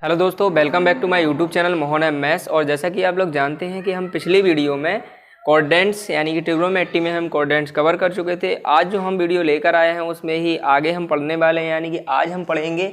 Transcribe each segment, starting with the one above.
Hello दोस्तों, welcome back to my YouTube channel Mohan M maths. और जैसा कि आप लोग जानते हैं कि हम पिछली वीडियो में कोऑर्डिनेट्स यानी कि ट्रिग्नोमेट्री में हम कोऑर्डिनेट्स कवर कर चुके थे। आज जो हम वीडियो लेकर आए हैं उसमें ही आगे हम पढ़ने वाले हैं, यानी कि आज हम पढ़ेंगे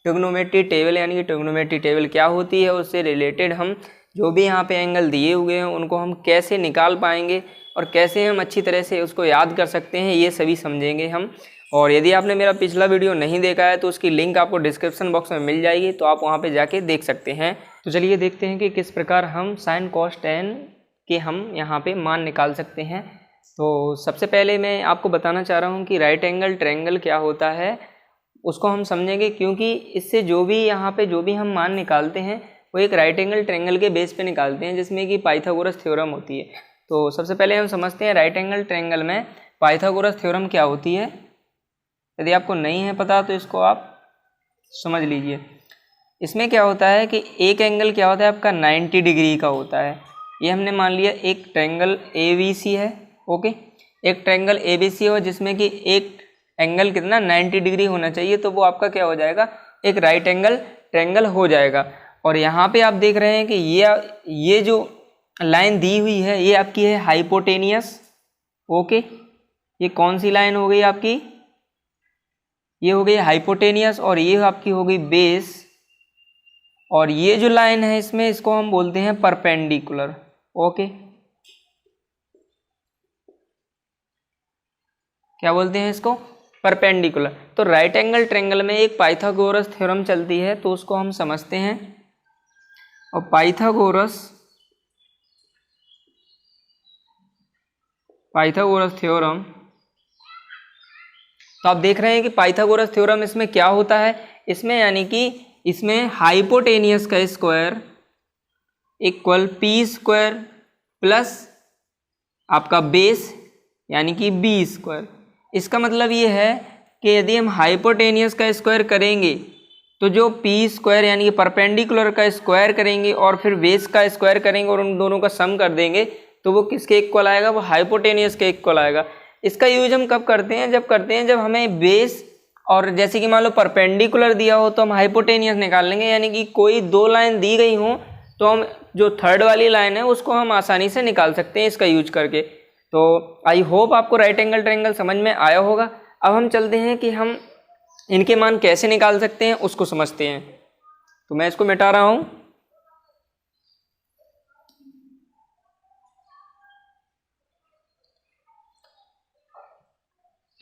ट्रिग्नोमेट्री टेबल। यानी कि ट्रिग्नोमेट्री टेबल क्या होती है, उससे रिलेटेड हम जो भी यहाँ पे एंगल दिए हुए हैं उनको हम कैसे निकाल पाएंगे और कैसे हम अच्छी तरह से उसको याद कर सकते हैं, ये सभी समझेंगे हम। और यदि आपने मेरा पिछला वीडियो नहीं देखा है तो उसकी लिंक आपको डिस्क्रिप्शन बॉक्स में मिल जाएगी, तो आप वहाँ पे जाके देख सकते हैं। तो चलिए देखते हैं कि किस प्रकार हम साइन कॉस टेन के हम यहाँ पे मान निकाल सकते हैं। तो सबसे पहले मैं आपको बताना चाह रहा हूँ कि राइट एंगल ट्रायंगल क्या होता है, उसको हम समझेंगे, क्योंकि इससे जो भी यहाँ पे जो भी हम मान निकालते हैं वो एक राइट एंगल ट्रायंगल के बेस पे निकालते हैं, जिसमें कि पाइथागोरस थ्योरम होती है। तो सबसे पहले हम समझते हैं राइट एंगल ट्रायंगल में पाइथागोरस थ्योरम क्या होती है। यदि आपको नहीं है पता तो इसको आप समझ लीजिए। इसमें क्या होता है कि एक एंगल क्या होता है आपका 90 डिग्री का होता है। ये हमने मान लिया एक ट्रायंगल ABC है, ओके। एक ट्रायंगल ABC हो जिसमें कि एक एंगल कितना 90 डिग्री होना चाहिए, तो वो आपका क्या हो जाएगा, एक राइट एंगल ट्रायंगल हो जाएगा। और यहाँ पे आप देख रहे हैं कि ये जो लाइन दी हुई है ये आपकी है हाइपोटेनियस, ओके। ये कौन सी लाइन हो गई आपकी, ये हो गई हाइपोटेनियस, और ये आपकी हो गई बेस। और ये जो लाइन है इसमें इसको हम बोलते हैं परपेंडिकुलर, ओके। क्या बोलते हैं इसको, परपेंडिकुलर। तो राइट एंगल ट्रायंगल में एक पाइथागोरस थ्योरम चलती है, तो उसको हम समझते हैं। और पाइथागोरस थ्योरम, तो आप देख रहे हैं कि पाइथागोरस थ्योरम इसमें क्या होता है, इसमें यानी कि इसमें हाइपोटेनियस का square equal P square plus आपका बेस यानी कि बी स्क्वायर। इसका मतलब ये है कि यदि हम हाइपोटेनियस का स्क्वायर करेंगे तो जो पी स्क्वायर यानी कि परपेंडिकुलर का स्क्वायर करेंगे और फिर बेस का स्क्वायर करेंगे और उन दोनों का सम कर देंगे तो वो किसके इक्वल आएगा, वो हाइपोटेनियस के इक्वल आएगा। इसका यूज हम कब करते हैं, जब हमें बेस और जैसे कि मान लो परपेंडिकुलर दिया हो तो हम हाइपोटेनियस निकाल लेंगे, यानी कि कोई दो लाइन दी गई हो तो हम जो थर्ड वाली लाइन है उसको हम आसानी से निकाल सकते हैं इसका यूज करके। तो आई होप आपको राइट एंगल ट्रायंगल समझ में आया होगा। अब हम चलते हैं कि हम इनके मान कैसे निकाल सकते हैं उसको समझते हैं। तो मैं इसको मिटा रहा हूँ।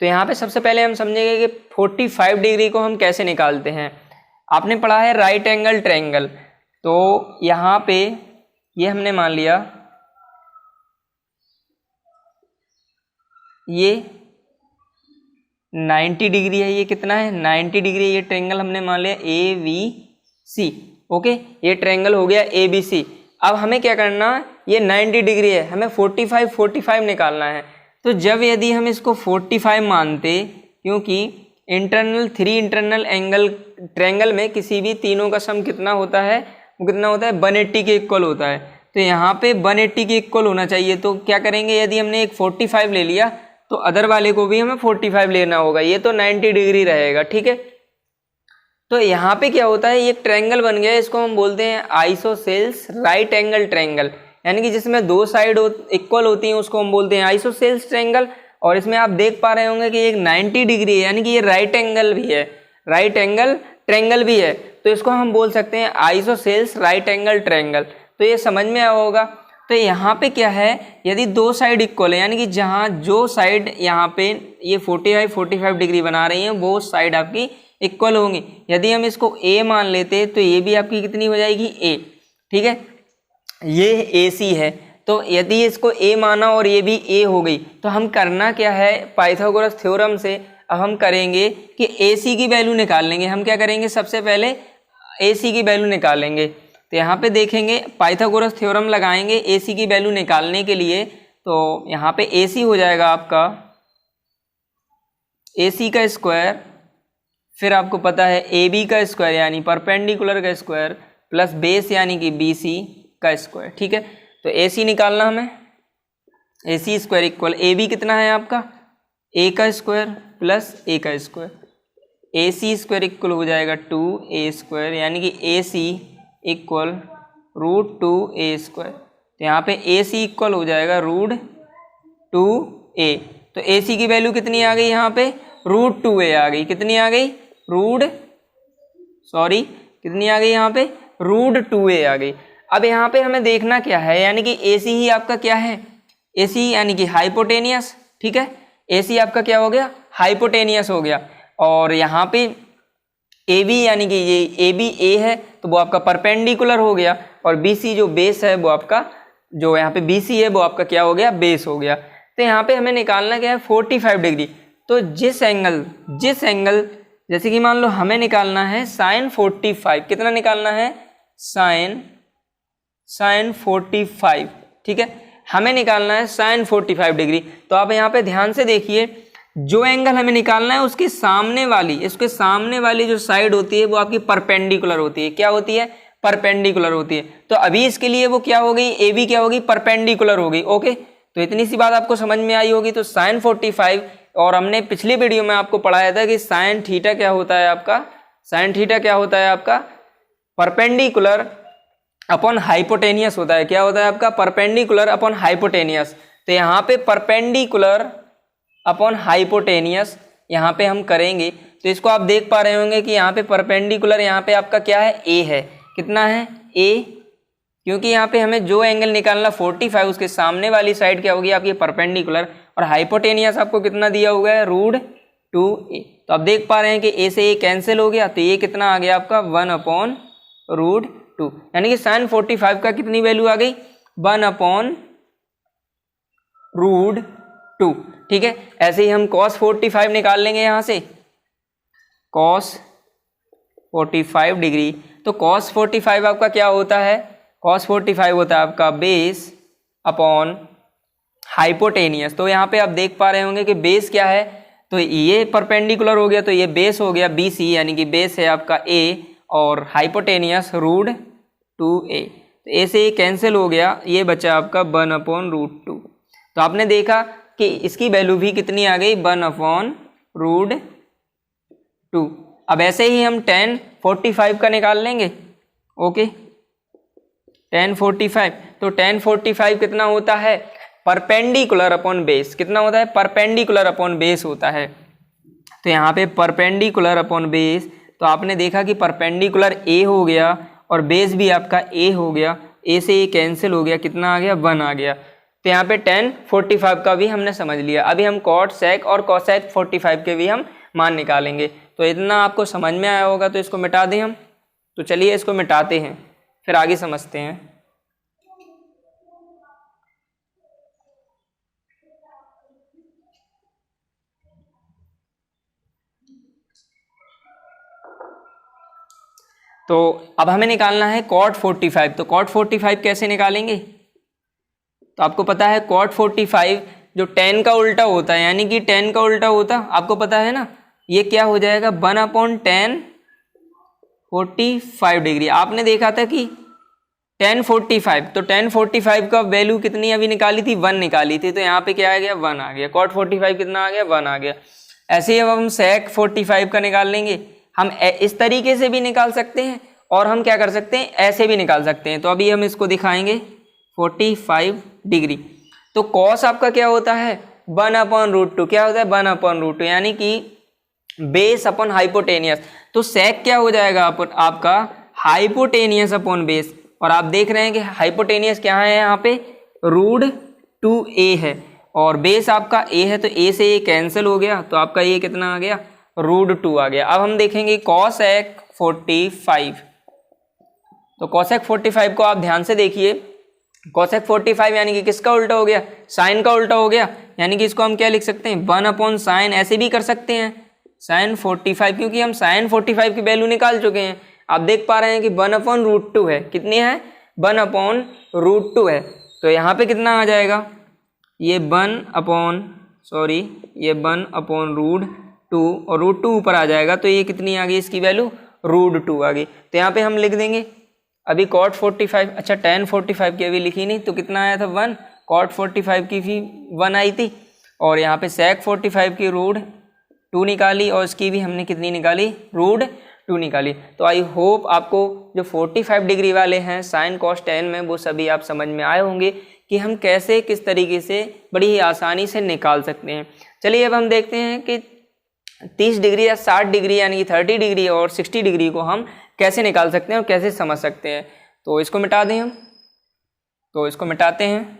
तो यहाँ पे सबसे पहले हम समझेंगे कि 45 डिग्री को हम कैसे निकालते हैं। आपने पढ़ा है राइट एंगल ट्रायंगल, तो यहाँ पे ये हमने मान लिया ये 90 डिग्री है। ये कितना है, 90 डिग्री। ये ट्रायंगल हमने मान लिया ABC, ओके। ये ट्रायंगल हो गया ABC। अब हमें क्या करना है, ये 90 डिग्री है, हमें 45 निकालना है। तो जब यदि हम इसको 45 मानते, क्योंकि थ्री इंटरनल एंगल ट्रायंगल में किसी भी तीनों का सम कितना होता है, वो कितना होता है, 180 के इक्वल होता है। तो यहाँ पे 180 के इक्वल होना चाहिए। तो क्या करेंगे, यदि हमने एक 45 ले लिया तो अदर वाले को भी हमें 45 लेना होगा, ये तो 90 डिग्री रहेगा, ठीक है। तो यहाँ पे क्या होता है, ये एक ट्रायंगल बन गया, इसको हम बोलते हैं आइसोसेल्स राइट एंगल ट्रायंगल, यानी कि जिसमें दो साइड इक्वल होती हैं उसको हम बोलते हैं आइसोसेल्स ट्रायंगल। और इसमें आप देख पा रहे होंगे कि एक 90 डिग्री है, यानी कि ये राइट एंगल भी है, राइट एंगल ट्रायंगल भी है, तो इसको हम बोल सकते हैं आइसोसेल्स राइट एंगल ट्रायंगल। तो ये समझ में आया होगा। तो यहाँ पे क्या है, यदि दो साइड इक्वल है, यानी कि जहाँ जो साइड यहाँ पे ये 45 डिग्री बना रही है वो साइड आपकी इक्वल होंगी। यदि हम इसको A मान लेते तो ये भी आपकी कितनी हो जाएगी, A, ठीक है। ये AC है, तो यदि इसको A माना और ये भी A हो गई, तो हम करना क्या है, पाइथागोरस थ्योरम से अब हम करेंगे कि AC की वैल्यू निकाल लेंगे। हम क्या करेंगे, सबसे पहले AC की वैल्यू निकालेंगे। तो यहाँ पे देखेंगे पाइथागोरस थ्योरम लगाएंगे AC की वैल्यू निकालने के लिए। तो यहाँ पे AC हो जाएगा आपका AC का स्क्वायर, फिर आपको पता है AB का स्क्वायर यानी परपेंडिकुलर का स्क्वायर, प्लस बेस यानी कि BC का स्क्वायर, ठीक है। तो AC निकालना हमें, AC स्क्वायर इक्वल AB कितना है आपका, A का स्क्वायर प्लस A का स्क्वायर, ए सी स्क्वायर इक्वल हो जाएगा 2a², यानी कि ए सी इक्वल √2a²। तो यहाँ पे ए सी इक्वल हो जाएगा √2a। तो ए सी की वैल्यू कितनी आ गई यहाँ पे? √2a आ गई। कितनी आ गई? कितनी आ गई यहाँ पे? √2a आ गई। अब यहाँ पे हमें देखना क्या है, यानी कि ए सी ही आपका क्या है? ए सी यानी कि हाइपोटेनियस, ठीक है। ए सी आपका क्या हो गया? हाइपोटेनियस हो गया। और यहाँ पे ए बी यानी कि ये ए बी ए है तो वो आपका परपेंडिकुलर हो गया, और बी सी जो बेस है वो आपका, जो यहाँ पे बी सी है वो आपका क्या हो गया? बेस हो गया। तो यहाँ पे हमें निकालना क्या है? 45 डिग्री। तो जिस एंगल जैसे कि मान लो हमें निकालना है साइन 45, कितना निकालना है? साइन 45, ठीक है, हमें निकालना है साइन 45 डिग्री। तो आप यहाँ पे ध्यान से देखिए, जो एंगल हमें निकालना है उसके सामने वाली जो साइड होती है वो आपकी परपेंडिकुलर होती है। क्या होती है? परपेंडिकुलर होती है। तो अभी इसके लिए वो क्या हो गई? ए बी क्या होगी? परपेंडिकुलर होगी। ओके, तो इतनी सी बात आपको समझ में आई होगी। तो साइन 45, और हमने पिछली वीडियो में आपको पढ़ाया था कि साइन थीटा क्या होता है आपका? साइन थीटा क्या होता है आपका? परपेंडिकुलर अपॉन हाइपोटेनियस होता है। क्या होता है आपका? Perpendicular upon hypotenuse. तो यहाँ पे परपेंडिकुलर अपॉन हाइपोटेनियस यहाँ पे हम करेंगे। तो इसको आप देख पा रहे होंगे कि यहाँ पे परपेंडिकुलर, यहाँ पे आपका क्या है? ए है। कितना है? ए, क्योंकि यहाँ पे हमें जो एंगल निकालना 45 उसके सामने वाली साइड क्या होगी? आपकी परपेंडिकुलर। और हाइपोटेनियस आपको कितना दिया हुआ है? √2a। तो आप देख पा रहे हैं कि ए से ए कैंसिल हो गया, तो ये कितना आ गया आपका? 1/√2, यानी कि साइन 45 का कितनी वैल्यू आ गई? 1/√2, ठीक है। ऐसे ही हम cos 45 निकाल लेंगे यहाँ से, cos 45 डिग्री। तो cos 45 आपका क्या होता है? cos 45 होता है आपका बेस अपॉन हाइपोटेनियस। तो यहाँ पे आप देख पा रहे होंगे कि बेस क्या है? तो ये परपेंडिकुलर हो गया, तो ये बेस हो गया बी सी, यानी कि बेस है आपका ए, और हाइपोटेनियस √2a। तो ए से ये कैंसिल हो गया, ये बचा आपका 1/√2। तो आपने देखा कि इसकी वैल्यू भी कितनी आ गई? 1/√2। अब ऐसे ही हम tan 45 का निकाल लेंगे। ओके, tan 45, तो tan 45 कितना होता है? Perpendicular upon base. कितना होता है? परपेंडिकुलर अपॉन बेस होता है। तो यहाँ पे परपेंडिकुलर अपॉन बेस, तो आपने देखा कि परपेंडिकुलर ए हो गया और बेस भी आपका ए हो गया, ए से ए कैंसिल हो गया, कितना आ गया? 1 आ गया। तो यहाँ पे tan 45 का भी हमने समझ लिया। अभी हम cot sec और cosec 45 के भी हम मान निकालेंगे। तो इतना आपको समझ में आया होगा, तो इसको मिटा दें हम। तो चलिए इसको मिटाते हैं, फिर आगे समझते हैं। तो अब हमें निकालना है cot 45। तो cot 45 कैसे निकालेंगे? तो आपको पता है cot 45 जो tan का उल्टा होता है, यानी कि tan का उल्टा होता आपको पता है ना, ये क्या हो जाएगा? 1/tan 45 degree. आपने देखा था कि tan 45, तो tan 45 का वैल्यू कितनी अभी निकाली थी? 1 निकाली थी। तो यहाँ पे क्या आ गया? 1 आ गया। cot 45 कितना आ गया? 1 आ गया। ऐसे ही अब हम sec 45 का निकाल लेंगे। हम इस तरीके से भी निकाल सकते हैं, और हम क्या कर सकते हैं? ऐसे भी निकाल सकते हैं। तो अभी हम इसको दिखाएंगे 45 डिग्री। तो cos आपका क्या होता है? 1/√2। क्या होता है? 1/√2, यानी कि बेस अपॉन हाइपोटेनियस। तो sec क्या हो जाएगा आपका? Hypotenuse upon base. और आप देख रहे हैं कि हाइपोटेनियस क्या है? यहाँ पे √2a है, और बेस आपका a है, तो a से a कैंसिल हो गया, तो आपका ये कितना आ गया? √2 आ गया। अब हम देखेंगे cosec 45। तो cosec 45 को आप ध्यान से देखिए। cosec 45 यानी कि किसका उल्टा हो गया? साइन का उल्टा हो गया, यानी कि इसको हम क्या लिख सकते हैं? 1/sin। ऐसे भी कर सकते हैं sin 45, क्योंकि हम sin 45 की वैल्यू निकाल चुके हैं। आप देख पा रहे हैं कि 1/√2 है। कितनी है? 1/√2 है। तो यहाँ पे कितना आ जाएगा? ये 1/√2, और √2 ऊपर आ जाएगा, तो ये कितनी आ गई? इसकी वैल्यू √2 आ गई। तो यहाँ पे हम लिख देंगे अभी cot 45, अच्छा tan 45 की अभी लिखी नहीं, तो कितना आया था? 1। cot 45 की भी 1 आई थी, और यहाँ पे sec 45 की 2 निकाली और इसकी भी हमने कितनी निकाली, √2 निकाली। तो आई होप आपको जो 45 डिग्री वाले हैं साइन कॉस टेन में वो सभी आप समझ में आए होंगे कि हम कैसे किस तरीके से बड़ी ही आसानी से निकाल सकते हैं। चलिए अब हम देखते हैं कि 30 डिग्री या 60 डिग्री यानी कि 30 डिग्री और 60 डिग्री को हम कैसे निकाल सकते हैं और कैसे समझ सकते हैं। तो इसको मिटा दें हम, तो इसको मिटाते हैं।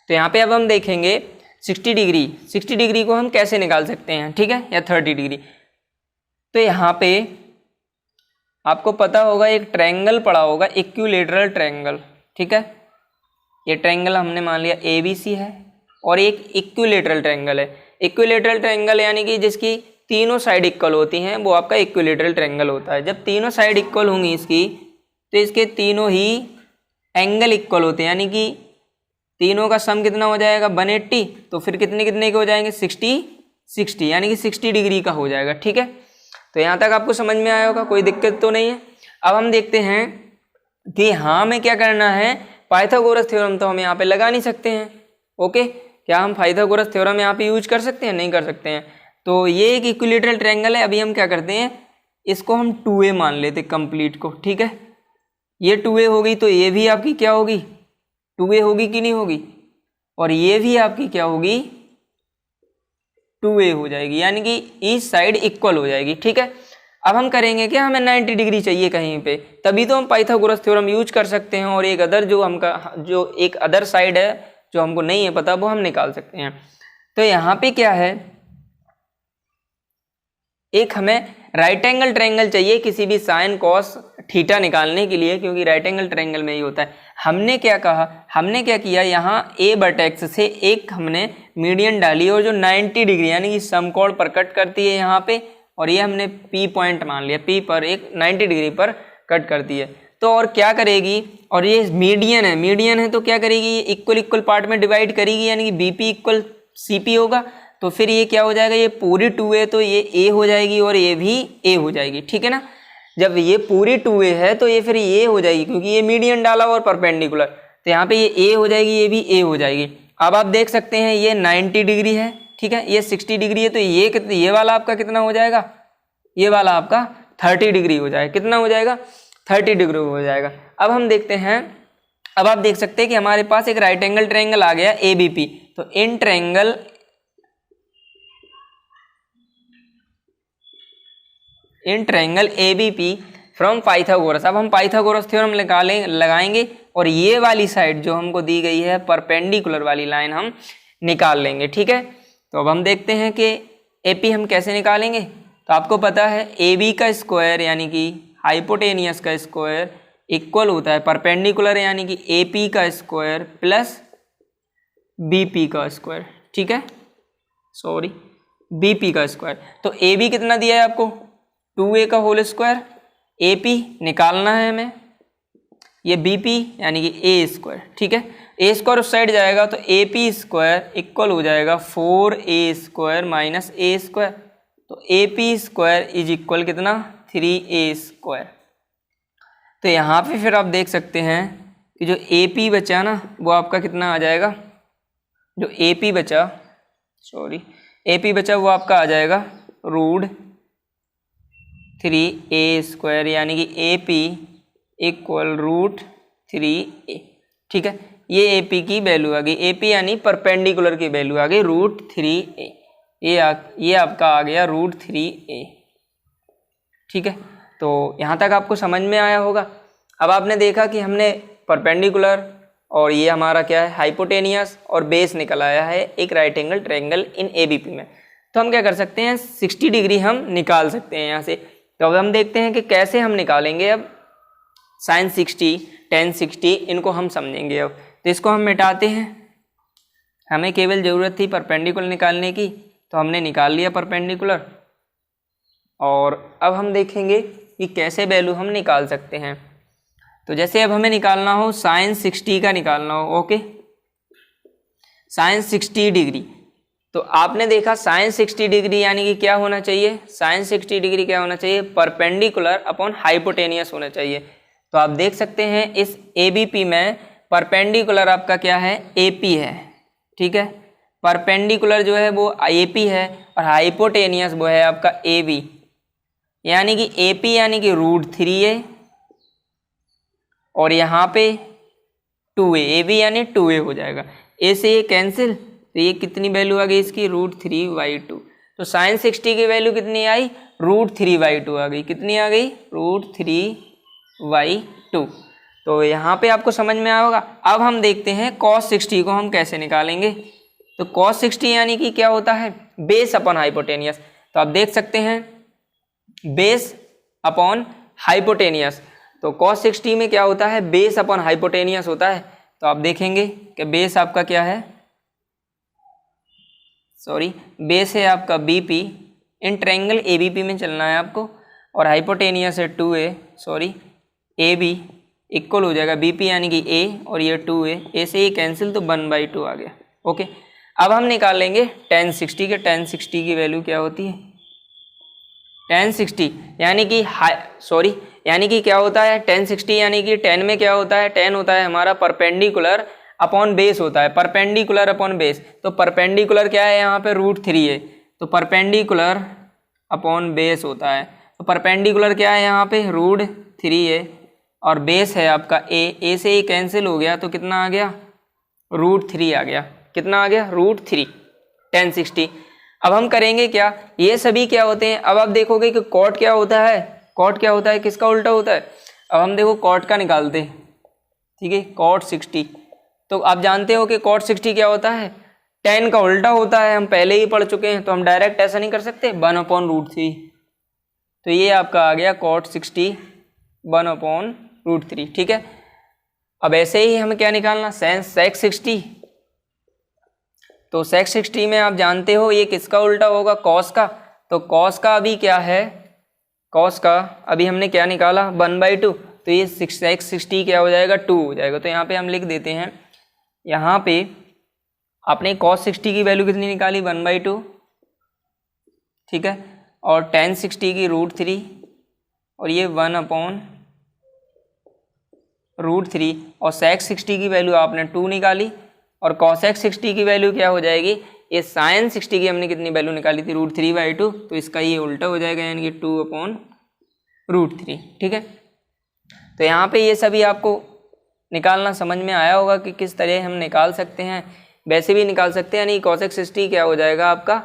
तो यहाँ पे अब हम देखेंगे 60 डिग्री को हम कैसे निकाल सकते हैं, ठीक है, या 30 डिग्री। तो यहाँ पे आपको पता होगा एक ट्रायंगल पड़ा होगा, इक्विलैटरल ट्रायंगल, ठीक है। ये ट्रायंगल हमने मान लिया ABC है और एक इक्विलैटरल ट्रायंगल है। इक्विलैटरल ट्रायंगल यानी कि जिसकी तीनों साइड इक्वल होती हैं वो आपका इक्विलैटरल ट्रायंगल होता है। जब तीनों साइड इक्वल होंगी इसकी तो इसके तीनों ही एंगल इक्वल होते हैं, यानी कि तीनों का सम कितना हो जाएगा 180, तो फिर कितने कितने के हो जाएंगे 60 यानी कि 60 डिग्री का हो जाएगा, ठीक है। तो यहाँ तक आपको समझ में आया होगा, कोई दिक्कत तो नहीं है। अब हम देखते हैं कि हाँ हमें क्या करना है, पाइथागोरस थ्योरम तो हम यहाँ पे लगा नहीं सकते हैं, ओके। क्या हम पाइथागोरस थ्योरम यहाँ पे यूज कर सकते हैं, नहीं कर सकते हैं। तो ये एक इक्विलैटरल ट्रायंगल है। अभी हम क्या करते हैं, इसको हम 2a मान लेते कंप्लीट को, ठीक है। ये 2a होगी तो ये भी आपकी क्या होगी 2a होगी कि नहीं होगी, और ये भी आपकी क्या होगी 2a हो जाएगी, यानी कि इस साइड इक्वल हो जाएगी, ठीक है। अब हम करेंगे कि हमें 90 डिग्री चाहिए कहीं पे, तभी तो हम पाइथागोरस थ्योरम यूज कर सकते हैं और एक अदर जो एक अदर साइड है जो हमको नहीं है पता वो हम निकाल सकते हैं। तो यहाँ पे क्या है, एक हमें राइट एंगल ट्रायंगल चाहिए किसी भी साइन कॉस थीटा निकालने के लिए, क्योंकि राइट एंगल ट्रायंगल में ही होता है। हमने क्या कहा, हमने क्या किया, यहाँ a/x से एक हमने मीडियन डाली और जो 90 डिग्री यानी कि समकोण पर कट करती है यहाँ पे, और ये हमने P पॉइंट मान लिया, P पर एक 90 डिग्री पर कट करती है। तो और क्या करेगी, और ये मीडियन है तो क्या करेगी, ये इक्वल पार्ट में डिवाइड करेगी, यानी कि BP इक्वल CP होगा। तो फिर ये क्या हो जाएगा, ये पूरी 2a तो ये a हो जाएगी और ये भी a हो जाएगी, ठीक है ना। जब ये पूरी 2a है तो ये फिर ये हो जाएगी, क्योंकि ये मीडियन डाला और परपेंडिकुलर, तो यहाँ पे ये a हो जाएगी, ये भी a हो जाएगी। अब आप देख सकते हैं ये 90 डिग्री है, ठीक है, ये 60 डिग्री है, तो ये कितने, ये वाला आपका कितना हो जाएगा, ये वाला आपका 30 डिग्री हो जाएगा। कितना हो जाएगा 30 डिग्री हो जाएगा। अब हम देखते हैं, अब आप देख सकते हैं कि हमारे पास एक राइट एंगल ट्रायंगल आ गया ABP। तो in triangle ABP from Pythagoras, अब हम पाइथागोरस थ्योरम लगाएंगे और ये वाली साइड जो हमको दी गई है परपेंडिकुलर वाली लाइन हम निकाल लेंगे, ठीक है। तो अब हम देखते हैं कि AP हम कैसे निकालेंगे। तो आपको पता है AB का स्क्वायर यानी कि हाइपोटेनियस का स्क्वायर इक्वल होता है परपेंडिकुलर यानी कि AP का स्क्वायर प्लस BP का स्क्वायर, ठीक है, सॉरी BP का स्क्वायर। तो AB कितना दिया है आपको 2a का होल स्क्वायर, AP निकालना है हमें, ये BP यानी कि a स्क्वायर, ठीक है। a स्क्वायर उस साइड जाएगा तो AP स्क्वायर इक्वल हो जाएगा 4a square minus a square. तो AP स्क्वायर इज इक्वल कितना 3a स्क्वायर। तो यहाँ पे फिर आप देख सकते हैं कि जो AP बचा ना वो आपका कितना आ जाएगा, जो AP बचा वो आपका आ जाएगा √3a स्क्वायर, यानी कि AP इक्वल √3a, ठीक है। ये AP की वैल्यू आ गई, AP यानी परपेंडिकुलर की वैल्यू आ गई √3a, ये आपका आ गया √3a, ठीक है। तो यहाँ तक आपको समझ में आया होगा। अब आपने देखा कि हमने परपेंडिकुलर और ये हमारा क्या है हाइपोटेनियस और बेस निकल आया है एक right angle triangle in ABP में। तो हम क्या कर सकते हैं 60 डिग्री हम निकाल सकते हैं यहाँ से। तो अब हम देखते हैं कि कैसे हम निकालेंगे। अब sin 60 tan 60 इनको हम समझेंगे। अब तो इसको हम मिटाते हैं, हमें केवल ज़रूरत थी परपेंडिकुलर निकालने की, तो हमने निकाल लिया परपेंडिकुलर। और अब हम देखेंगे कि कैसे वैल्यू हम निकाल सकते हैं। तो जैसे अब हमें निकालना हो sin 60 का निकालना हो, ओके, sin 60 डिग्री। तो आपने देखा sin 60 डिग्री यानी कि क्या होना चाहिए, sin 60 डिग्री क्या होना चाहिए, परपेंडिकुलर अपॉन हाइपोटेनियस होना चाहिए। तो आप देख सकते हैं इस ABP में परपेंडिकुलर आपका क्या है, AP है, ठीक है। परपेंडिकुलर जो है वो AP है और हाइपोटेनियस वो है आपका AB, यानी कि AP यानी कि √3a और यहाँ पे 2a, AB यानी 2a हो जाएगा। a से ये कैंसिल, तो ये कितनी वैल्यू आ गई इसकी, √3/2। तो sin 60 की वैल्यू कितनी आई, √3/2 आ गई। कितनी आ गई, √3/2। तो यहाँ पे आपको समझ में आया होगा। अब हम देखते हैं cos 60 को हम कैसे निकालेंगे। तो cos 60 यानी कि क्या होता है, बेस अपॉन हाइपोटेनियस। तो आप देख सकते हैं बेस अपॉन हाइपोटेनियस। तो cos 60 में क्या होता है, बेस अपॉन हाइपोटेनियस होता है। तो आप देखेंगे कि बेस आपका क्या है, बेस है आपका BP, इन ट्रायंगल ABP में चलना है आपको, और हाइपोटेनियस है 2a, AB इक्वल हो जाएगा BP यानी कि A और ये 2a, A से ये कैंसिल तो 1/2 आ गया। ओके, अब हम निकाल लेंगे tan 60 के। tan 60 की वैल्यू क्या होती है, tan 60 यानी कि यानी कि क्या होता है, tan 60 यानी कि tan में क्या होता है, tan होता है हमारा परपेंडिकुलर अपॉन बेस होता है, परपेंडिकुलर अपॉन बेस। तो परपेंडिकुलर क्या है यहाँ पे, √3 है, तो परपेंडिकुलर अपॉन बेस होता है। तो परपेंडिकुलर क्या है यहाँ पे, √3 है और बेस है आपका A से ये कैंसिल हो गया तो कितना आ गया, √3 आ गया। कितना आ गया, √3 tan 60। अब हम करेंगे क्या, ये सभी क्या होते हैं, अब आप देखोगे कि कॉट क्या होता है, कॉट क्या होता है, किसका उल्टा होता है। अब हम देखो कॉट का निकालते हैं, ठीक है, cot 60। तो आप जानते हो कि cot 60 क्या होता है, tan का उल्टा होता है, हम पहले ही पढ़ चुके हैं। तो हम डायरेक्ट ऐसा नहीं कर सकते, 1/√3। तो ये आपका आ गया cot 60 1/√3, ठीक है। अब ऐसे ही हमें क्या निकालना, sec 60। तो sec 60 में आप जानते हो ये किसका उल्टा होगा, cos का। तो cos का अभी क्या है, cos का अभी हमने क्या निकाला, 1/2। तो ये sec 60 क्या हो जाएगा, 2 हो जाएगा। तो यहाँ पे हम लिख देते हैं, यहाँ पे आपने cos 60 की वैल्यू कितनी निकाली, 1/2, ठीक है, और tan 60 की √3 और ये 1/√3 और sec 60 की वैल्यू आपने 2 निकाली और cosec 60 की वैल्यू क्या हो जाएगी, ये sin 60 की हमने कितनी वैल्यू निकाली थी, √3/2। तो इसका ये उल्टा हो जाएगा, यानी कि 2/√3, ठीक है। तो यहाँ पे ये सभी आपको निकालना समझ में आया होगा कि किस तरह हम निकाल सकते हैं, वैसे भी निकाल सकते हैं। यानी cosec 60 क्या हो जाएगा आपका,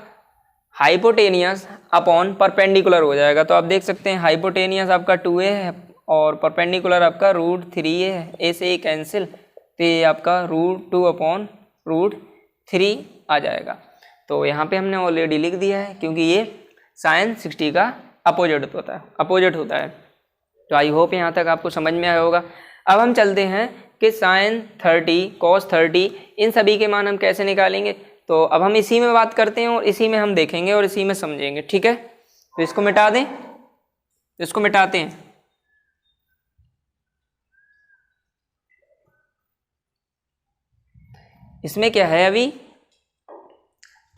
हाइपोटेनियस अपॉन परपेंडिकुलर हो जाएगा। तो आप देख सकते हैं हाइपोटेनियस आपका 2a है और परपेंडिकुलर आपका √3a है, a से ये कैंसिल, तो ये आपका √2/√3 आ जाएगा। तो यहाँ पे हमने ऑलरेडी लिख दिया है, क्योंकि ये sin 60 का अपोजिट होता है। तो आई होप यहाँ तक आपको समझ में आया होगा। अब हम चलते हैं कि sin 30, cos 30 इन सभी के मान हम कैसे निकालेंगे। तो अब हम इसी में बात करते हैं और इसी में हम देखेंगे और इसी में समझेंगे, ठीक है। तो इसको मिटा दें, इसको मिटाते हैं। इसमें क्या है, अभी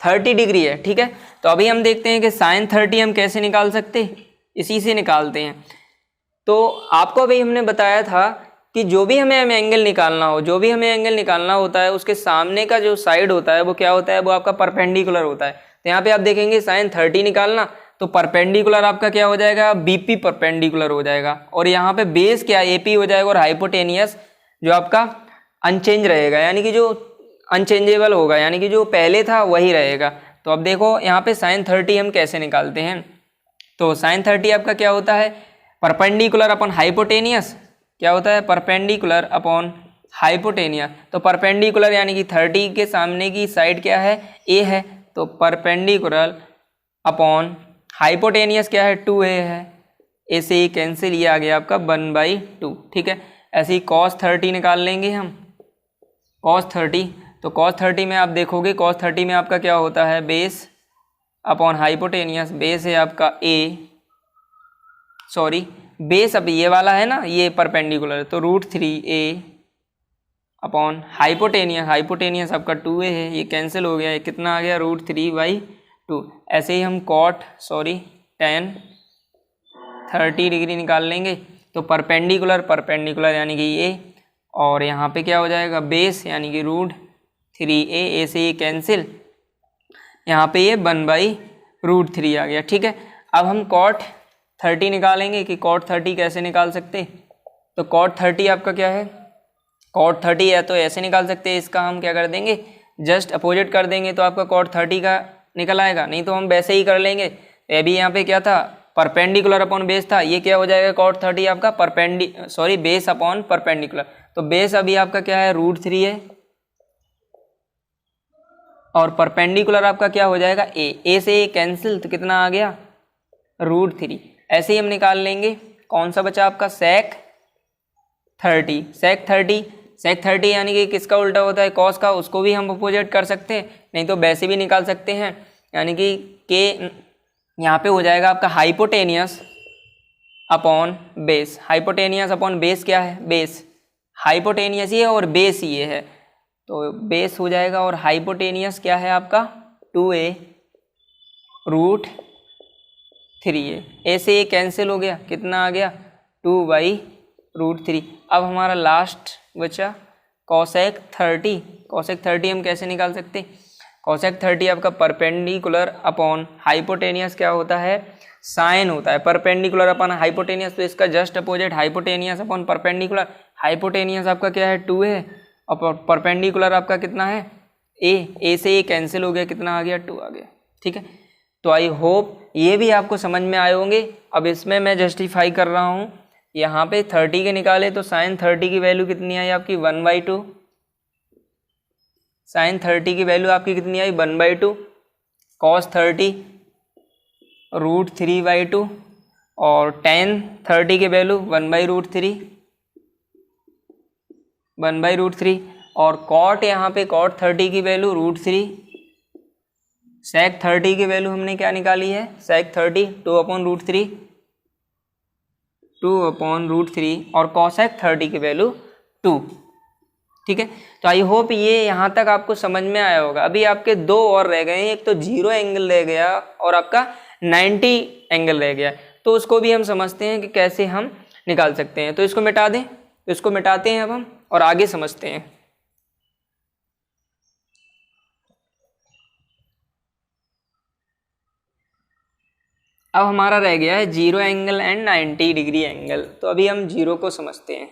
30 डिग्री है, ठीक है। तो अभी हम देखते हैं कि sin 30 हम कैसे निकाल सकते, इसी से निकालते हैं। तो आपको अभी हमने बताया था कि जो भी हमें एंगल निकालना होता है, उसके सामने का जो साइड होता है वो क्या होता है, वो आपका परपेंडिकुलर होता है। तो यहाँ पे आप देखेंगे sin 30 निकालना, तो परपेंडिकुलर आपका क्या हो जाएगा, BP परपेंडिकुलर हो जाएगा, और यहाँ पे बेस क्या AP हो जाएगा, और हाइपोटेनियस जो आपका अनचेंज रहेगा, यानी कि जो अनचेंजेबल होगा, यानी कि जो पहले था वही रहेगा। तो अब देखो यहाँ पे sin 30 हम कैसे निकालते हैं। तो sin 30 आपका क्या होता है, परपेंडिकुलर अपॉन हाइपोटेनियस, क्या होता है, परपेंडिकुलर अपॉन हाइपोटेनियस। तो परपेंडिकुलर यानी कि 30 के सामने की साइड क्या है, A है, तो परपेंडिकुलर अपॉन हाइपोटेनियस क्या है, 2a है, A से ही कैंसिल, ये आ गया आपका 1/2, ठीक है। ऐसे ही cos 30 निकाल लेंगे हम, cos 30। तो cos 30 में आप देखोगे, cos 30 में आपका क्या होता है, बेस अपॉन हाइपोटेनियस। बेस है आपका बेस अब ये वाला है ना, ये परपेंडिकुलर, तो √3a अपॉन हाइपोटेनियस आपका 2a है, ये कैंसिल हो गया, ये कितना आ गया, √3/2। ऐसे ही हम tan 30 डिग्री निकाल लेंगे। तो परपेंडिकुलर यानी कि ये, और यहाँ पे क्या हो जाएगा बेस यानी कि √3a, ए से ये कैंसिल, यहाँ पे ये 1/√3 आ गया। ठीक है, अब हम cot 30 निकालेंगे कि cot 30 कैसे निकाल सकते। तो cot 30 आपका क्या है, cot 30 है तो ऐसे निकाल सकते हैं, इसका हम क्या कर देंगे जस्ट अपोजिट कर देंगे तो आपका cot 30 का निकल आएगा, नहीं तो हम वैसे ही कर लेंगे। अभी यहाँ पे क्या था परपेंडिकुलर अपॉन बेस था, ये क्या हो जाएगा cot 30 आपका बेस अपॉन परपेंडिकुलर। तो बेस अभी आपका क्या है √3 है और परपेंडिकुलर आपका क्या हो जाएगा ए से ए कैंसिल, तो कितना आ गया √3। ऐसे ही हम निकाल लेंगे कौन सा बचा आपका sec 30 यानी कि किसका उल्टा होता है कॉस का, उसको भी हम अपोजिट कर सकते हैं, नहीं तो वैसे भी निकाल सकते हैं। यानी कि के यहाँ पे हो जाएगा आपका hypotenuse upon base. Hypotenuse upon base क्या है, बेस हाइपोटेनियस ही है और बेस ये है, तो बेस हो जाएगा और हाइपोटेनियस क्या है आपका 2a √3a। ऐसे ये कैंसिल हो गया, कितना आ गया 2/√3। अब हमारा लास्ट बचा cosec 30 हम कैसे निकाल सकते। cosec 30 आपका परपेंडिकुलर अपॉन हाइपोटेनियस क्या होता है साइन होता है, परपेंडिकुलर अपॉन हाइपोटेनियस, तो इसका just opposite hypotenuse upon perpendicular. Hypotenuse आपका क्या है 2 है और परपेंडिकुलर आपका कितना है ए से ये कैंसिल हो गया, कितना आ गया 2 आ गया। ठीक है, तो आई होप ये भी आपको समझ में आए होंगे। अब इसमें मैं जस्टिफाई कर रहा हूँ, यहाँ पे 30 के निकाले तो साइन 30 की वैल्यू कितनी आई आपकी 1/2, साइन 30 की वैल्यू आपकी कितनी आई 1/2, cos 30 √3/2 और tan 30 की वैल्यू 1/√3 और cot यहाँ पे cot 30 की वैल्यू √3, sec 30 की वैल्यू हमने क्या निकाली है sec 30 2/√3 और cosec 30 की वैल्यू 2। ठीक है, तो आई होप ये यहाँ तक आपको समझ में आया होगा। अभी आपके दो और रह गए हैं, एक तो 0 एंगल रह गया और आपका 90 एंगल रह गया, तो उसको भी हम समझते हैं कि कैसे हम निकाल सकते हैं। तो इसको मिटा दें, तो इसको मिटाते हैं अब हम और आगे समझते हैं। अब हमारा रह गया है 0 एंगल एंड 90 डिग्री एंगल, तो अभी हम 0 को समझते हैं।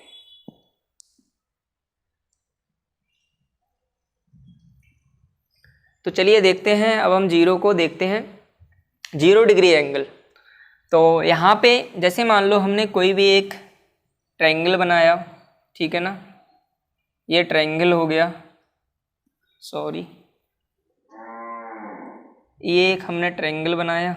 तो चलिए देखते हैं, अब हम 0 को देखते हैं। 0 डिग्री एंगल, तो यहाँ पे जैसे मान लो हमने कोई भी एक ट्रायंगल बनाया, ठीक है ना, ये ट्रायंगल हो गया, सॉरी ये एक हमने ट्रायंगल बनाया।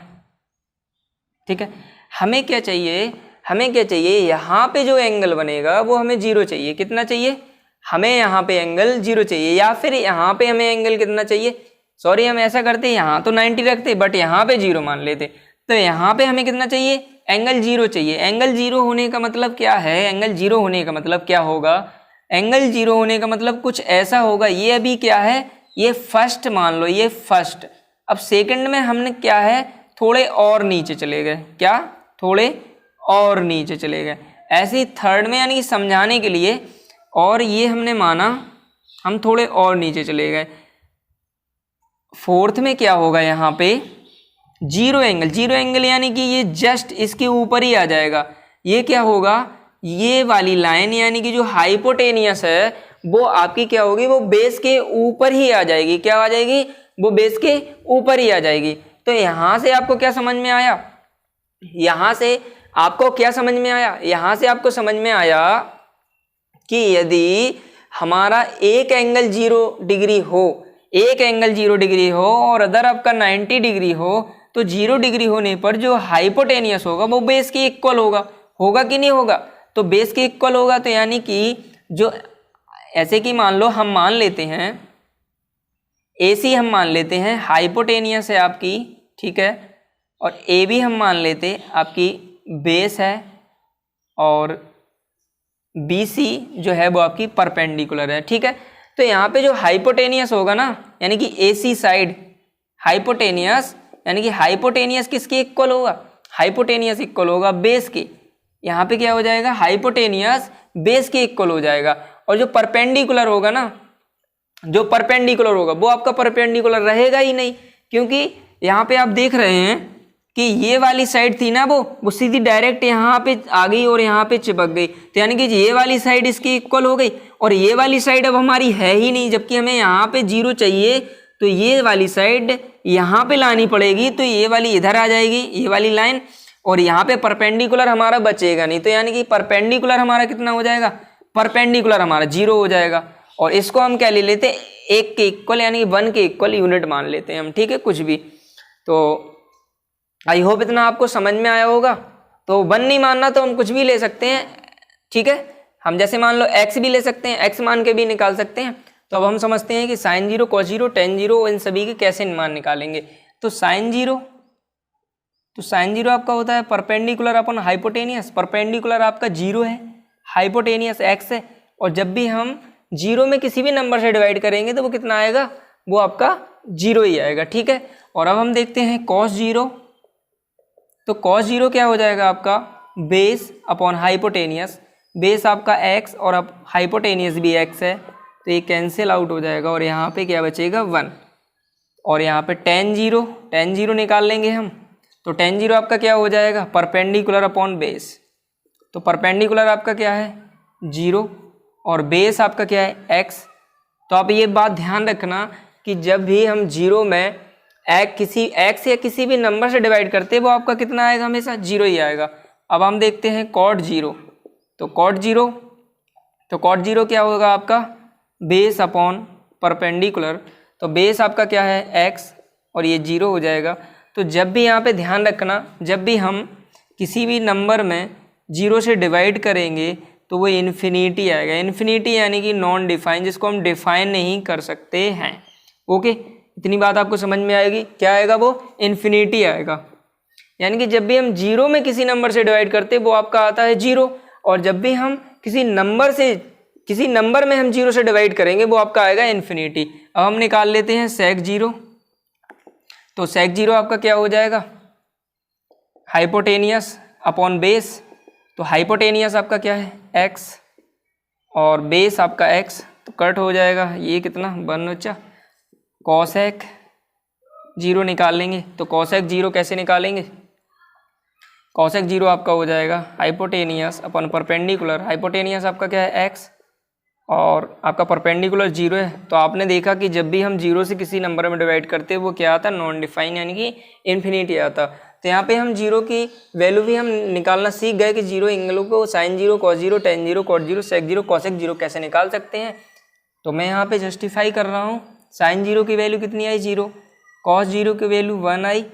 ठीक है, हमें क्या चाहिए यहाँ पे जो एंगल बनेगा वो हमें 0 चाहिए। कितना चाहिए हमें यहाँ पे एंगल 0 चाहिए, या फिर यहाँ पे हमें एंगल कितना चाहिए, सॉरी हम ऐसा करते यहाँ तो 90 रखते बट यहाँ पे 0 मान लेते। तो यहाँ पे हमें कितना चाहिए एंगल 0 चाहिए। एंगल 0 होने का मतलब क्या है, एंगल 0 होने का मतलब क्या होगा, एंगल 0 होने का मतलब कुछ ऐसा होगा, ये अभी क्या है ये फर्स्ट मान लो, ये फर्स्ट। अब सेकंड में हमने क्या है थोड़े और नीचे चले गए, क्या थोड़े और नीचे चले गए। ऐसे ही थर्ड में यानी कि समझाने के लिए, और ये हमने माना हम थोड़े और नीचे चले गए। फोर्थ में क्या होगा यहाँ पे 0 एंगल यानी कि ये जस्ट इसके ऊपर ही आ जाएगा। ये क्या होगा, ये वाली लाइन यानी कि जो हाइपोटेनियस है वो आपकी क्या होगी, वो बेस के ऊपर ही आ जाएगी। क्या आ जाएगी, वो बेस के ऊपर ही आ जाएगी। तो यहाँ से आपको क्या समझ में आया, यहाँ से आपको क्या समझ में आया, यहाँ से आपको समझ में आया कि यदि हमारा एक एंगल 0 डिग्री हो, एक एंगल 0 डिग्री हो और अदर आपका 90 डिग्री हो, तो 0 डिग्री होने पर जो हाइपोटेनियस होगा वो बेस के इक्वल होगा कि नहीं होगा, तो बेस के इक्वल होगा। तो यानी कि जो ऐसे कि मान लो हम मान लेते हैं AC हम मान लेते हैं हाइपोटेनियस है आपकी, ठीक है, और AB हम मान लेते आपकी बेस है, और BC जो है वो आपकी परपेंडिकुलर है। ठीक है, तो यहाँ पे जो हाइपोटेनियस होगा ना, यानी कि AC साइड हाइपोटेनियस, यानी कि हाइपोटेनियस किसके इक्वल होगा, हाइपोटेनियस इक्वल होगा बेस के। यहाँ पे क्या हो जाएगा हाइपोटेनियस बेस के इक्वल हो जाएगा, और जो परपेंडिकुलर होगा ना, जो परपेंडिकुलर होगा वो आपका परपेंडिकुलर रहेगा ही नहीं, क्योंकि यहाँ पे आप देख रहे हैं कि ये वाली साइड थी ना वो सीधी डायरेक्ट यहाँ पे आ गई और यहाँ पे चिपक गई, तो यानी कि ये वाली साइड इसकी इक्वल हो गई और ये वाली साइड अब हमारी है ही नहीं, जबकि हमें यहाँ पे 0 चाहिए, तो ये वाली साइड यहाँ पे लानी पड़ेगी, तो ये वाली इधर आ जाएगी, ये वाली लाइन, और यहाँ पे परपेंडिकुलर हमारा बचेगा नहीं, तो यानी कि परपेंडिकुलर हमारा कितना हो जाएगा, परपेंडिकुलर हमारा 0 हो जाएगा। और इसको हम क्या ले लेते हैं, 1 के इक्वल यानी कि 1 के इक्वल यूनिट मान लेते हैं हम, ठीक है, कुछ भी। तो आई होप इतना आपको समझ में आया होगा। तो 1 नहीं मानना तो हम कुछ भी ले सकते हैं, ठीक है, हम जैसे मान लो x भी ले सकते हैं, x मान के भी निकाल सकते हैं। तो अब हम समझते हैं कि sin 0, cos 0, tan 0 इन सभी के कैसे मान निकालेंगे। तो sin 0 आपका होता है परपेंडिकुलर अपन हाइपोटेनियस, परपेंडिकुलर आपका 0 है, हाइपोटेनियस x है, और जब भी हम 0 में किसी भी नंबर से डिवाइड करेंगे तो वो कितना आएगा, वो आपका 0 ही आएगा, ठीक है। और अब हम देखते हैं cos 0, तो cos 0 क्या हो जाएगा आपका, बेस अपॉन हाइपोटेनियस, बेस आपका x और अब हाइपोटेनियस भी x है, तो ये कैंसिल आउट हो जाएगा और यहाँ पे क्या बचेगा 1, और यहाँ पे tan 0 निकाल लेंगे हम, तो tan 0 आपका क्या हो जाएगा, परपेंडिकुलर अपॉन बेस, तो परपेंडिकुलर आपका क्या है 0 और बेस आपका क्या है x। तो आप ये बात ध्यान रखना कि जब भी हम 0 में किसी x या किसी भी नंबर से डिवाइड करते हैं वो आपका कितना आएगा, हमेशा 0 ही आएगा। अब हम देखते हैं cot 0, तो cot 0 क्या होगा आपका, बेस अपॉन परपेंडिकुलर, तो बेस आपका क्या है x और ये 0 हो जाएगा। तो जब भी यहाँ पे ध्यान रखना, जब भी हम किसी भी नंबर में 0 से डिवाइड करेंगे तो वो इन्फिनिटी आएगा, इन्फिनिटी यानी कि नॉन डिफाइन, जिसको हम डिफाइन नहीं कर सकते हैं। ओके, इतनी बात आपको समझ में आएगी, क्या आएगा वो, इन्फिनिटी आएगा। यानी कि जब भी हम 0 में किसी नंबर से डिवाइड करते वो आपका आता है 0, और जब भी हम किसी नंबर में हम 0 से डिवाइड करेंगे वो आपका आएगा इन्फिनिटी। अब हम निकाल लेते हैं sec 0, तो sec 0 आपका क्या हो जाएगा, हाइपोटेनियस अपॉन बेस, तो हाइपोटेनियस आपका क्या है x और बेस आपका x, तो कट हो जाएगा ये कितना 1/, cosec 0 निकाल लेंगे, तो cosec 0 कैसे निकालेंगे, cosec 0 आपका हो जाएगा हाइपोटेनियस अपन परपेंडिकुलर, हाइपोटेनियस आपका क्या है x और आपका परपेंडिकुलर 0 है। तो आपने देखा कि जब भी हम 0 से किसी नंबर में डिवाइड करते हैं वो क्या आता है, नॉन डिफाइन यानी कि इन्फिनिटी आता। तो यहाँ पे हम 0 की वैल्यू भी हम निकालना सीख गए कि 0 एंगलों को sin 0, cos 0, tan 0, cot 0, sec 0, cosec 0 कैसे निकाल सकते हैं। तो मैं यहाँ पे जस्टिफाई कर रहा हूँ, sin 0 की वैल्यू कितनी आई 0, cos 0 की वैल्यू 1 आई,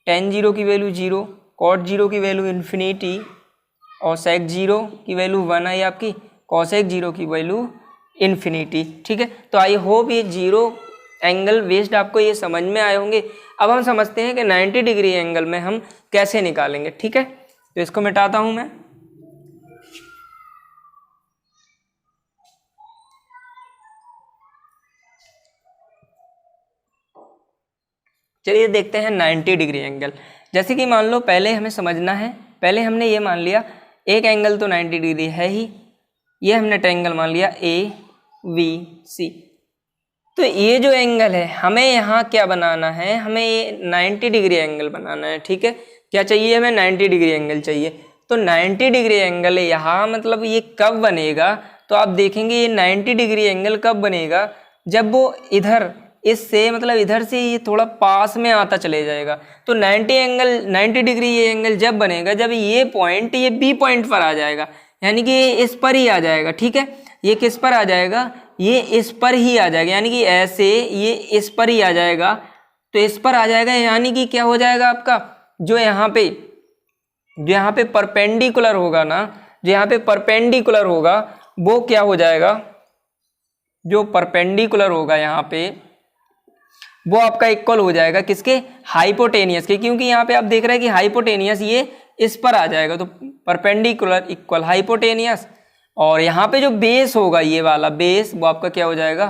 tan 0 की वैल्यू 0, cot 0 की वैल्यू इन्फिनिटी और sec 0 की वैल्यू 1 आई आपकी, cosec 0 की वैल्यू इन्फिनिटी, ठीक है। तो आई होप ये 0 एंगल बेस्ड आपको ये समझ में आए होंगे। अब हम समझते हैं कि 90 डिग्री एंगल में हम कैसे निकालेंगे, ठीक है। तो इसको मिटाता हूं मैं, चलिए देखते हैं 90 डिग्री एंगल। जैसे कि मान लो पहले हमें समझना है, पहले हमने ये मान लिया एक एंगल तो 90 डिग्री है ही, ये हमने ट्रायंगल मान लिया AVC। तो ये जो एंगल है हमें यहाँ क्या बनाना है, हमें ये 90 डिग्री एंगल बनाना है, ठीक है। क्या चाहिए हमें, 90 डिग्री एंगल चाहिए। तो 90 डिग्री एंगल यहाँ मतलब ये कब बनेगा, तो आप देखेंगे ये 90 डिग्री एंगल कब बनेगा, जब वो इधर इससे मतलब इधर से ये थोड़ा पास में आता चले जाएगा। तो 90 डिग्री ये एंगल जब बनेगा जब ये पॉइंट ये B पॉइंट पर आ जाएगा, यानी कि ये इस पर ही आ जाएगा, ठीक है। ये किस पर आ जाएगा, ये इस पर ही आ जाएगा, यानी कि ऐसे ये इस पर ही आ जाएगा। तो इस पर आ जाएगा यानी कि क्या हो जाएगा आपका, जो यहाँ पे परपेंडिकुलर होगा ना, जो यहाँ पे परपेंडिकुलर होगा वो क्या हो जाएगा, जो परपेंडिकुलर होगा यहाँ पे वो आपका इक्वल हो जाएगा किसके, हाइपोटेनियस के, क्योंकि यहाँ पे आप देख रहे हैं कि हाइपोटेनियस ये इस पर आ जाएगा, तो परपेंडिकुलर इक्वल हाइपोटेनियस। और यहाँ पे जो बेस होगा ये वाला बेस वो आपका क्या हो जाएगा,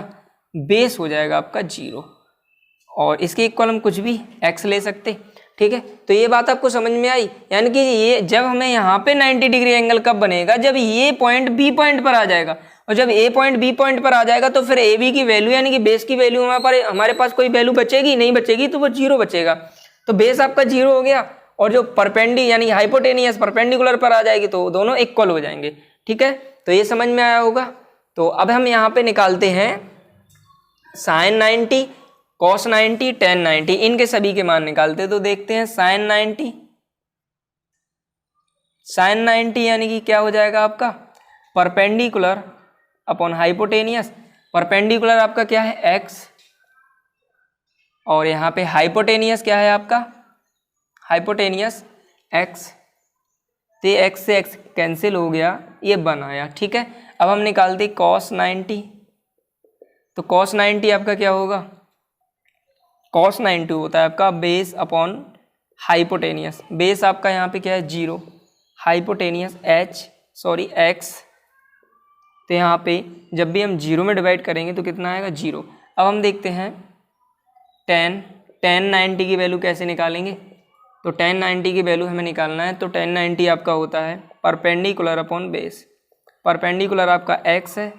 बेस हो जाएगा आपका 0, और इसके इक्वल हम कुछ भी x ले सकते, ठीक है। तो ये बात आपको समझ में आई, यानी कि ये जब हमें यहाँ पे 90 डिग्री एंगल कब बनेगा, जब ये पॉइंट B पॉइंट पर आ जाएगा, और जब ए पॉइंट बी पॉइंट पर आ जाएगा तो फिर ए बी की वैल्यू यानी कि बेस की वैल्यू हमारे पास कोई वैल्यू बचेगी नहीं, बचेगी तो वो 0 बचेगा। तो बेस आपका 0 हो गया और जो परपेंडी यानी हाइपोटेनियस परपेंडिकुलर पर आ जाएगी तो दोनों इक्वल हो जाएंगे। ठीक है, तो ये समझ में आया होगा। तो अब हम यहाँ पे निकालते हैं साइन 90, कॉस 90, टेन 90, इनके सभी के मान निकालते हैं। तो देखते हैं साइन 90 यानी कि क्या हो जाएगा आपका परपेंडिकुलर अपॉन हाइपोटेनियस। परपेंडिकुलर आपका क्या है x, और यहाँ पे हाइपोटेनियस क्या है आपका हाइपोटेनियस x। तो x से x कैंसिल हो गया, ये 1 आया। ठीक है, अब हम निकालते cos 90। तो cos 90 आपका क्या होगा, cos 90 होता है आपका बेस अपॉन हाइपोटेनियस। बेस आपका यहाँ पे क्या है 0, हाइपोटेनियस x। तो यहाँ पे जब भी हम 0 में डिवाइड करेंगे तो कितना आएगा 0। अब हम देखते हैं टेन 90 की वैल्यू कैसे निकालेंगे। तो टेन 90 की वैल्यू हमें निकालना है। तो टेन 90 आपका होता है परपेंडिकुलर अपॉन बेस। परपेंडिकुलर आपका x है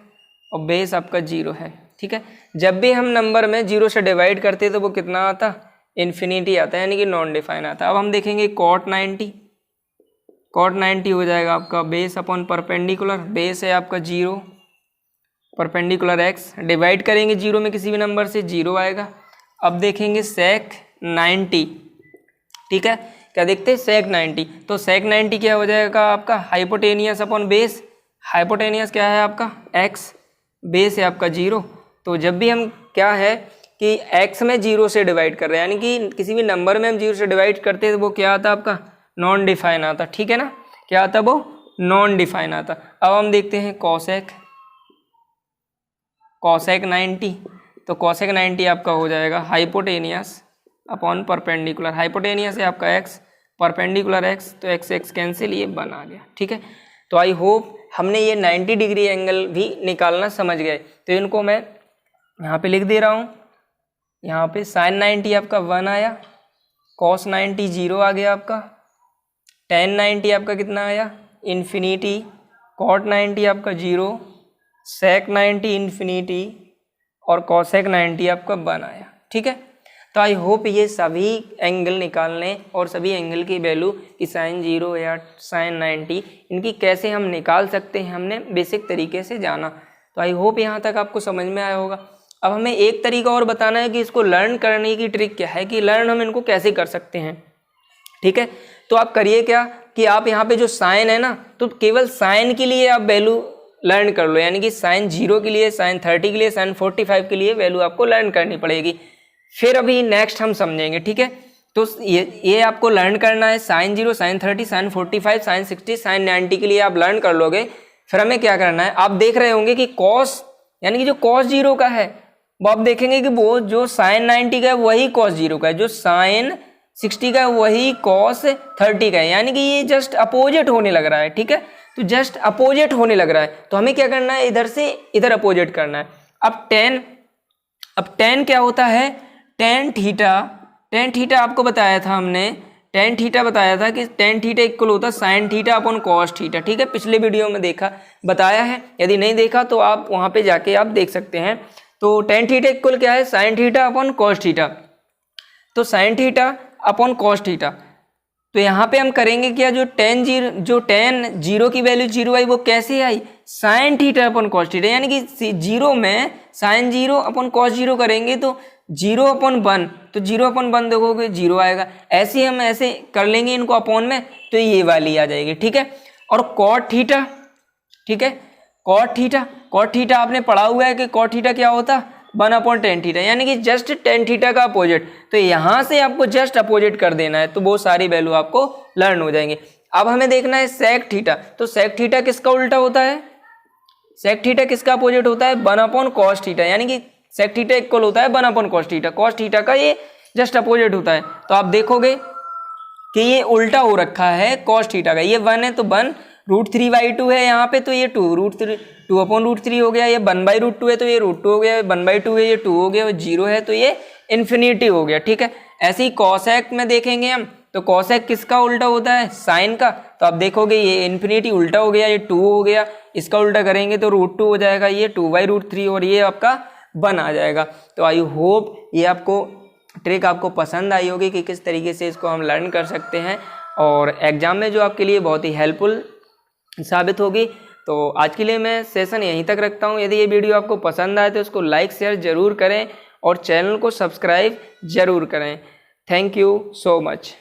और बेस आपका 0 है। ठीक है, जब भी हम नंबर में 0 से डिवाइड करते तो वो कितना आता, इन्फिनिटी आता है, यानी कि नॉन डिफाइन आता है। अब हम देखेंगे कॉट 90 हो जाएगा आपका बेस अपॉन परपेंडिकुलर। बेस है आपका 0, परपेंडिकुलर x, डिवाइड करेंगे 0 में किसी भी नंबर से 0 आएगा। अब देखेंगे सेक 90। ठीक है, क्या देखते हैं सेक 90। तो सेक 90 क्या हो जाएगा आपका हाइपोटेनियस अपॉन बेस। हाइपोटेनियस क्या है आपका x, बेस है आपका 0। तो जब भी हम क्या है कि x में 0 से डिवाइड कर रहे हैं, यानी कि किसी भी नंबर में हम 0 से डिवाइड करते हैं तो वो क्या आता आपका नॉन डिफाइन आता। ठीक है ना, क्या आता वो नॉन डिफाइन आता। अब हम देखते हैं कॉसेक 90। तो कॉसेक 90 आपका हो जाएगा हाइपोटेनियस अपॉन परपेंडिकुलर। हाइपोटेनियस है आपका x, परपेंडिकुलर x, तो x कैंसिल, ये 1 आ गया। ठीक है, तो आई होप हमने ये 90 डिग्री एंगल भी निकालना समझ गए। तो इनको मैं यहाँ पे लिख दे रहा हूँ। यहाँ पे साइन 90 आपका 1 आया, कॉस 90 0 आ गया आपका, टेन 90 आपका कितना आया इन्फिनिटी, कॉट 90 आपका 0, सेक 90 इन्फिनिटी और कॉसेक 90 आपका 1 आया। ठीक है, तो आई होप ये सभी एंगल निकालने और सभी एंगल की वैल्यू कि साइन 0 या साइन 90 इनकी कैसे हम निकाल सकते हैं हमने बेसिक तरीके से जाना। तो आई होप यहाँ तक आपको समझ में आया होगा। अब हमें एक तरीका और बताना है कि इसको लर्न करने की ट्रिक क्या है, कि लर्न हम इनको कैसे कर सकते हैं। ठीक है, तो आप करिए क्या कि आप यहाँ पे जो साइन है ना, तो केवल साइन के लिए आप वैल्यू लर्न कर लो, यानी कि साइन 0 के लिए, साइन 30 के लिए, साइन 45 के लिए वैल्यू आपको लर्न करनी पड़ेगी। फिर अभी नेक्स्ट हम समझेंगे। ठीक है, तो ये आपको लर्न करना है sine 0, sine 30, sine 45, sine 60, sine 90 के लिए आप लर्न कर लोगे। फिर हमें क्या करना है, आप देख रहे होंगे कि कॉस यानी कि जो कॉस 0 का है वो आप देखेंगे कि वो जो साइन 90 का है वही कॉस 0 का है, जो साइन 60 का है वही कॉस 30 का है, यानी कि ये जस्ट अपोजिट होने लग रहा है। ठीक है, तो जस्ट अपोजिट होने लग रहा है, तो हमें क्या करना है, इधर से इधर अपोजिट करना है। अब टेन क्या होता है, टेन थीटा आपको बताया था हमने, टेन थीटा बताया था कि टेन थीटा इक्वल होता है sine theta upon cos theta. ठीक है, पिछले वीडियो में बताया है, यदि नहीं देखा तो आप वहां पे जाके आप देख सकते हैं। तो टेन थीटा इक्वल क्या है, sine theta upon cos theta. तो sine theta upon cos theta, तो यहाँ पे हम करेंगे क्या, जो टेन 0 की वैल्यू 0 आई वो कैसे आई, sine theta upon cos theta, यानी कि 0 में साइन 0 अपॉन कॉस 0 करेंगे तो 0 अपॉन 1, तो 0 अपॉन 1 देखोगे 0 आएगा। ऐसे हम ऐसे कर लेंगे इनको अपॉन में, तो ये वाली आ जाएगी। ठीक है, और कॉट थीटा, ठीक है, कॉट थीटा आपने पढ़ा हुआ है कि कॉट थीटा क्या होता, 1 अपॉन टेन थीटा, यानी कि जस्ट टेन थीटा का अपोजिट। तो यहाँ से आपको जस्ट अपोजिट कर देना है, तो बहुत सारी वैल्यू आपको लर्न हो जाएंगे। अब हमें देखना है सेक थीटा, तो सेक थीटा किसका उल्टा होता है, सेक थीटा किसका अपोजिट होता है, 1 अपॉन कॉस थीटा, यानी कि सेक थीटा इक्वल होता है 1 upon cos theta, cos theta का ये जस्ट अपोजिट होता है। तो आप देखोगे कि ये उल्टा हो रखा है कॉस थीटा का, ये 1 है तो 1 √3/2 है यहाँ पे, तो ये 2 अपॉन √3 हो गया, ये 1/√2 है तो ये √2 हो गया, 1/2 है ये 2 हो गया, 0 है तो ये इन्फिनिटी हो गया। ठीक है, ऐसे ही कॉसेक में देखेंगे हम, तो कॉसेक किसका उल्टा होता है, साइन का, तो आप देखोगे ये इन्फिनिटी उल्टा हो गया, ये 2 हो गया, इसका उल्टा करेंगे तो √2 हो जाएगा, ये 2/√3 और ये आपका 1 आ जाएगा। तो आई होप ये आपको ट्रिक आपको पसंद आई होगी कि किस तरीके से इसको हम लर्न कर सकते हैं और एग्जाम में जो आपके लिए बहुत ही हेल्पफुल साबित होगी। तो आज के लिए मैं सेशन यहीं तक रखता हूँ। यदि ये वीडियो आपको पसंद आए तो इसको लाइक शेयर ज़रूर करें और चैनल को सब्सक्राइब ज़रूर करें। Thank you so much.